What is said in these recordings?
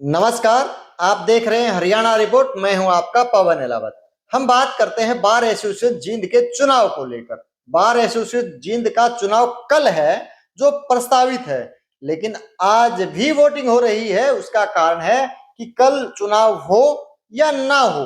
नमस्कार। आप देख रहे हैं हरियाणा रिपोर्ट। मैं हूं आपका पवन एलावत। हम बात करते हैं बार एसोसिएशन जींद के चुनाव को लेकर। बार एसोसिएशन जींद का चुनाव कल है जो प्रस्तावित है, लेकिन आज भी वोटिंग हो रही है। उसका कारण है कि कल चुनाव हो या ना हो,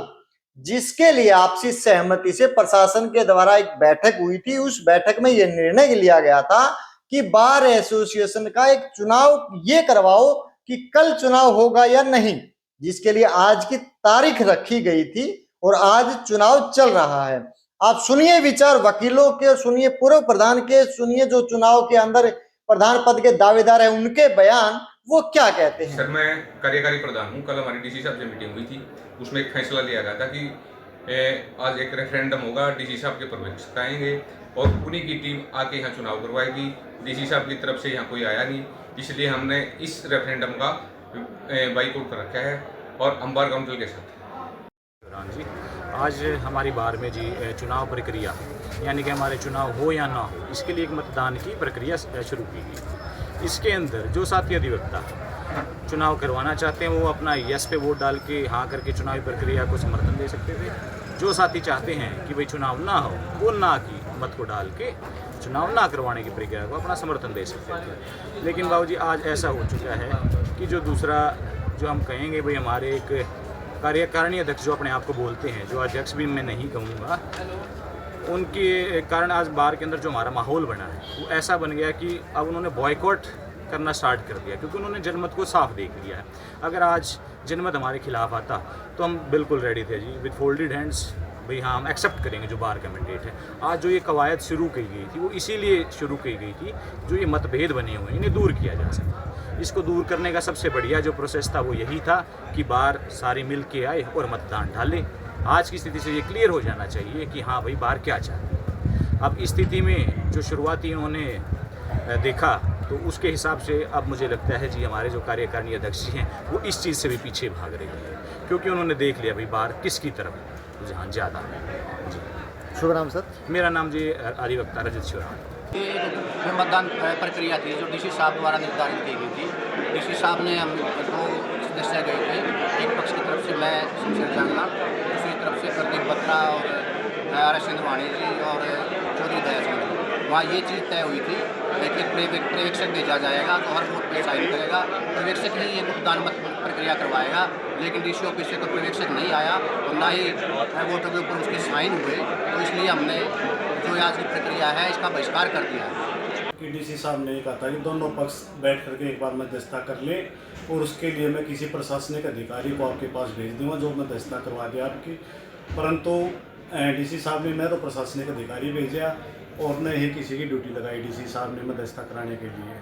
जिसके लिए आपसी सहमति से प्रशासन के द्वारा एक बैठक हुई थी। उस बैठक में यह निर्णय लिया गया था कि बार एसोसिएशन का एक चुनाव ये करवाओ कि कल चुनाव होगा या नहीं, जिसके लिए आज की तारीख रखी गई थी और आज चुनाव चल रहा है। आप सुनिए विचार वकीलों के, सुनिए पूर्व प्रधान के, सुनिए जो चुनाव के अंदर प्रधान पद के दावेदार है उनके बयान, वो क्या कहते हैं। सर, मैं कार्यकारी प्रधान हूँ। कल हमारी डीसी साहब से मीटिंग हुई थी, उसमें एक फैसला लिया गया था कि आज एक रेफरेंडम होगा, डीसी साहब के पर्यवेक्षक आएंगे और उन्हीं की टीम आके यहाँ चुनाव करवाएगी। डीसी साहब की तरफ से यहाँ कोई आया नहीं, इसलिए हमने इस रेफरेंडम का बाइकआउट कर रखा है और अंबार काउंसिल के साथ। जी, आज हमारी बार में जी चुनाव प्रक्रिया, यानी कि हमारे चुनाव हो या ना हो, इसके लिए एक मतदान की प्रक्रिया शुरू की गई। इसके अंदर जो साथी अधिवक्ता चुनाव करवाना चाहते हैं वो अपना यस पे वोट डाल के हाँ करके चुनावी प्रक्रिया को समर्थन दे सकते थे। जो साथी चाहते हैं कि भाई चुनाव ना हो, वो ना की मत को डाल के चुनाव ना करवाने की प्रक्रिया को अपना समर्थन दे सकते थे। लेकिन बाबूजी आज ऐसा हो चुका है कि जो दूसरा जो हम कहेंगे भाई हमारे एक कार्यकारिणी अध्यक्ष जो अपने आप को बोलते हैं, जो अध्यक्ष भी मैं नहीं कहूँगा, उनके कारण आज बार के अंदर जो हमारा माहौल बना है वो ऐसा बन गया कि अब उन्होंने बॉयकॉट करना स्टार्ट कर दिया, क्योंकि उन्होंने जनमत को साफ देख लिया है। अगर आज जनमत हमारे खिलाफ आता तो हम बिल्कुल रेडी थे जी, विद फोल्डेड हैंड्स, भाई हाँ हम एक्सेप्ट करेंगे जो बार का मैंडेट है। आज जो ये कवायद शुरू की गई थी वो इसीलिए शुरू की गई थी, जो ये मतभेद बने हुए हैं इन्हें दूर किया जा सके। इसको दूर करने का सबसे बढ़िया जो प्रोसेस था वो यही था कि बार सारे मिल के आए और मतदान डालें। आज की स्थिति से ये क्लियर हो जाना चाहिए कि हाँ भाई बार क्या चाहती है। अब इस स्थिति में जो शुरुआती उन्होंने देखा तो उसके हिसाब से अब मुझे लगता है जी हमारे जो कार्यकारिणी अध्यक्ष जी हैं वो इस चीज़ से भी पीछे भाग रहे हैं, क्योंकि उन्होंने देख लिया भाई बार किसकी तरफ रुझान ज़्यादा है जी। शुभ नाम सर। मेरा नाम जी अधिवक्ता रजत शिवराम। ये मतदान प्रक्रिया थी जो डीसी साहब द्वारा निर्धारित की गई थी। डीसी साहब ने हम दो सदस्य गए थे, एक पक्ष की तरफ से मैं शमशेर जांगला, दूसरी तरफ से प्रदीप बत्रा और आर एस सिंधवाणी जी और चौधरी दया सिंह। वहाँ ये चीज़ तय हुई थी कि पर्यवेक्षक भेजा जाएगा तो हर वोट पे साइन करेगा, पर्यवेक्षक ही ये मतदान प्रक्रिया करवाएगा। लेकिन डीसी ऑफिस से कोई पर्यवेक्षक नहीं आया और ना ही वोटों के ऊपर उसके साइन हुए, तो इसलिए हमने जो आज की प्रक्रिया है इसका बहिष्कार कर दिया है। कि डीसी साहब ने कहा था कि दोनों पक्ष बैठ करके एक बार मध्यस्थता कर ले और उसके लिए मैं किसी प्रशासनिक अधिकारी को आपके पास भेज दूंगा जो मध्यस्थता करवा दे आपकी। परंतु डीसी साहब ने, मैं तो प्रशासनिक अधिकारी भेजा और न ही किसी की ड्यूटी लगाई डीसी साहब ने मध्यस्थता कराने के लिए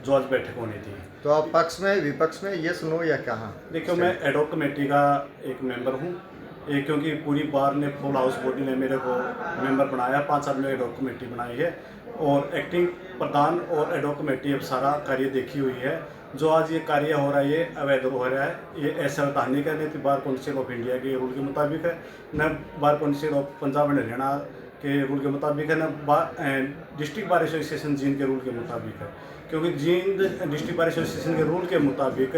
जो आज बैठक होनी थी। तो आप पक्ष में विपक्ष में ये सुनो या कहाँ? देखो, मैं एडॉक कमेटी का एक मेंबर हूँ, क्योंकि पूरी बार ने फुल हाउस बॉडी ने मेरे को मेंबर बनाया, 5 साल में एडॉक कमेटी बनाई है और एक्टिंग प्रधान और एडॉक कमेटी अब सारा कार्य देखी हुई है। जो आज ये कार्य हो रहा है ये अवैध हो रहा है, ये असंवैधानिक है, नहीं बार काउंसिल ऑफ इंडिया के रूल के मुताबिक है, न bar council of Punjab and Haryana के रूल के मुताबिक है, न डिस्ट्रिक्ट बार एसोसिएशन जींद के रूल के मुताबिक है। क्योंकि जींद डिस्ट्रिक्ट बार एसोसिएशन के रूल के मुताबिक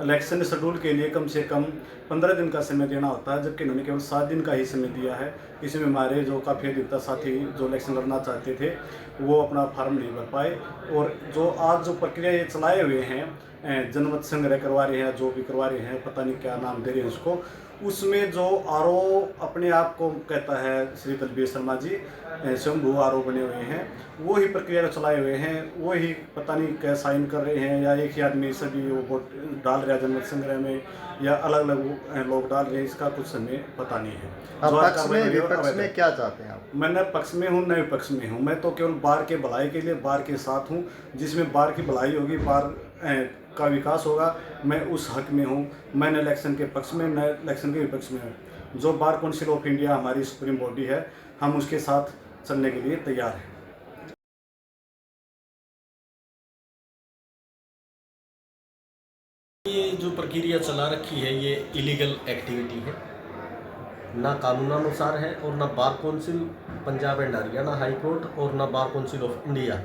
इलेक्शन शेड्यूल के लिए कम से कम 15 दिन का समय देना होता है, जबकि इन्होंने केवल 7 दिन का ही समय दिया है। इसमें हमारे जो काफ़ी अधिकतर साथी जो इलेक्शन लड़ना चाहते थे वो अपना फार्म नहीं भर पाए। और जो आज जो प्रक्रिया ये चलाए हुए हैं, जनमत संग्रह करवा रहे हैं, जो भी करवा रहे हैं, पता नहीं क्या नाम दे रहे हैं उसको, उसमें जो आरओ अपने आप को कहता है श्री दलबीर शर्मा जी, स्वयंभू आरओ बने हुए हैं, वो ही प्रक्रिया चलाए हुए हैं, वो ही पता नहीं क्या साइन कर रहे हैं, या एक ही आदमी सभी वो वोट डाल रहा है जनमत संग्रह में, या अलग अलग लोग डाल रहे हैं, इसका कुछ हमें पता नहीं है। पक्ष में विपक्ष में क्या चाहते हैं आप? मैं न पक्ष में हूँ न विपक्ष में हूँ, मैं तो केवल बार के भलाई के लिए बार के साथ हूँ। जिसमें बार की भलाई होगी, बार का विकास होगा, मैं उस हक में हूँ। मैं न इलेक्शन के पक्ष में न इलेक्शन के विपक्ष में हूँ। जो बार काउंसिल ऑफ इंडिया हमारी सुप्रीम बॉडी है, हम उसके साथ चलने के लिए तैयार हैं। ये जो प्रक्रिया चला रखी है ये इलीगल एक्टिविटी है, ना कानूनानुसार है, और ना bar council Punjab and Haryana high court और ना बार काउंसिल ऑफ इंडिया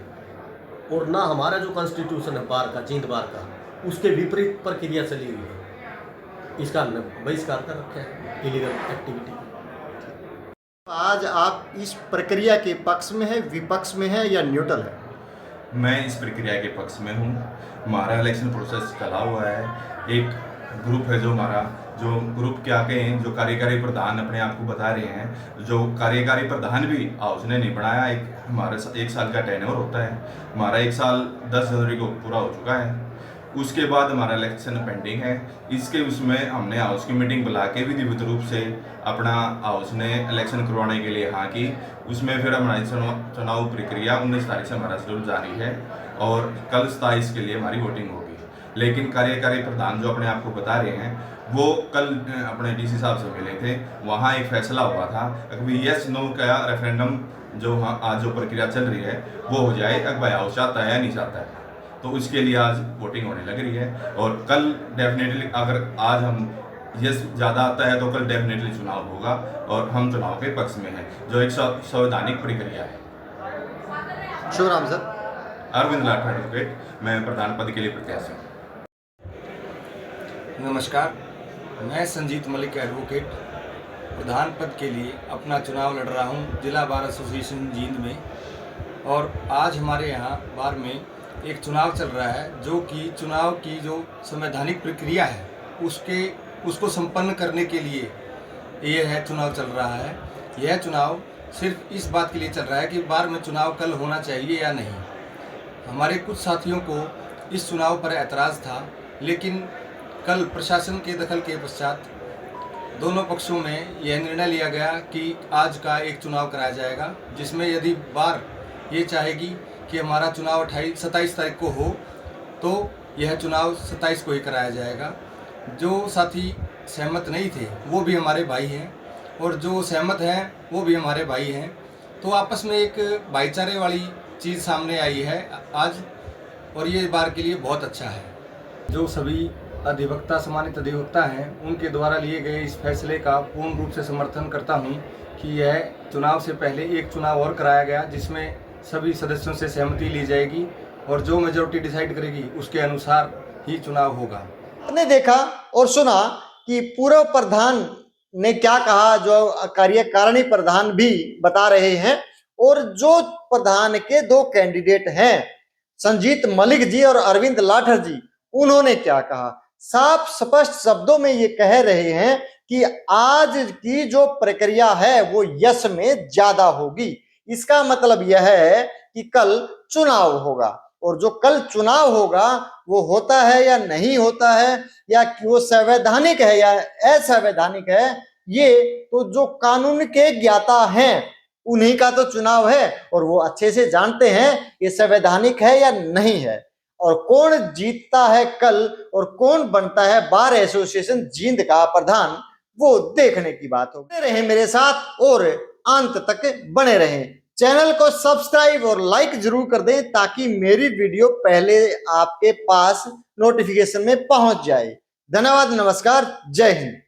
और ना हमारा जो कॉन्स्टिट्यूशन है बार का, जींद बार का, उसके विपरीत प्रक्रिया चली हुई है। इसका हमने बहिष्कार कर रखा है इलीगल एक्टिविटी। आज आप इस प्रक्रिया के पक्ष में है, विपक्ष में है या न्यूट्रल है? मैं इस प्रक्रिया के पक्ष में हूँ। हमारा इलेक्शन प्रोसेस चला हुआ है। एक ग्रुप है जो हमारा, जो ग्रुप क्या कहें, जो कार्यकारी प्रधान अपने आप को बता रहे हैं, जो कार्यकारी प्रधान भी हाउस ने नहीं बनाया। एक हमारा 1 साल का टेन्योर होता है। हमारा 1 साल 10 जनवरी को पूरा हो चुका है। उसके बाद हमारा इलेक्शन पेंडिंग है। इसके उसमें हमने हाउस की मीटिंग बुला के विधिवत रूप से अपना हाउस ने इलेक्शन करवाने के लिए हाँ की। उसमें फिर हमारी चुनाव प्रक्रिया 19 तारीख से हमारा शेड्यूल जारी है और कल 27 के लिए हमारी वोटिंग होगी। लेकिन कार्यकारी प्रधान जो अपने आप को बता रहे हैं, वो कल अपने डीसी साहब से मिले थे। वहाँ एक फैसला हुआ था अभी यस नो का रेफरेंडम जो आज जो प्रक्रिया चल रही है वो हो जाए, अगर हाउस चाहता है या नहीं चाहता है। तो उसके लिए आज वोटिंग होने लग रही है और कल डेफिनेटली अगर आज हम यस ज़्यादा आता है तो कल डेफिनेटली चुनाव होगा और हम चुनाव के पक्ष में हैं, जो एक संवैधानिक प्रक्रिया है। शुभ नाम सर? अरविंद लाठर एडवोकेट, मैं प्रधान पद के लिए प्रत्याशी हूँ। नमस्कार, मैं संजीत मलिक एडवोकेट प्रधान पद के लिए अपना चुनाव लड़ रहा हूं जिला बार एसोसिएशन जींद में। और आज हमारे यहाँ बार में एक चुनाव चल रहा है, जो कि चुनाव की जो संवैधानिक प्रक्रिया है उसको संपन्न करने के लिए ये है चुनाव चल रहा है। यह चुनाव सिर्फ इस बात के लिए चल रहा है कि बार में चुनाव कल होना चाहिए या नहीं। हमारे कुछ साथियों को इस चुनाव पर ऐतराज़ था, लेकिन कल प्रशासन के दखल के पश्चात दोनों पक्षों में यह निर्णय लिया गया कि आज का एक चुनाव कराया जाएगा, जिसमें यदि बार ये चाहेगी कि हमारा चुनाव 27 तारीख को हो तो यह चुनाव 27 को ही कराया जाएगा। जो साथी सहमत नहीं थे वो भी हमारे भाई हैं और जो सहमत हैं वो भी हमारे भाई हैं। तो आपस में एक भाईचारे वाली चीज़ सामने आई है आज, और ये बार के लिए बहुत अच्छा है। जो सभी अधिवक्ता, सम्मानित अधिवक्ता हैं, उनके द्वारा लिए गए इस फैसले का पूर्ण रूप से समर्थन करता हूं कि यह चुनाव से पहले एक चुनाव और कराया गया, जिसमें सभी सदस्यों से सहमति ली जाएगी और जो मेजॉरिटी डिसाइड करेगी उसके अनुसार ही चुनाव होगा। आपने देखा और सुना कि पूर्व प्रधान ने क्या कहा, जो कार्यकारिणी प्रधान भी बता रहे हैं, और जो प्रधान के 2 कैंडिडेट हैं संजीत मलिक जी और अरविंद लाठर जी, उन्होंने क्या कहा। साफ स्पष्ट शब्दों में ये कह रहे हैं कि आज की जो प्रक्रिया है वो यस में ज्यादा होगी। इसका मतलब यह है कि कल चुनाव होगा, और जो कल चुनाव होगा वो होता है या नहीं होता है, या वो संवैधानिक है या असंवैधानिक है, ये तो जो कानून के ज्ञाता हैं उन्हीं का तो चुनाव है, और वो अच्छे से जानते हैं ये संवैधानिक है या नहीं है, और कौन जीतता है कल और कौन बनता है बार एसोसिएशन जींद का प्रधान, वो देखने की बात हो। बने रहें मेरे साथ और अंत तक बने रहें। चैनल को सब्सक्राइब और लाइक जरूर कर दें ताकि मेरी वीडियो पहले आपके पास नोटिफिकेशन में पहुंच जाए। धन्यवाद, नमस्कार, जय हिंद।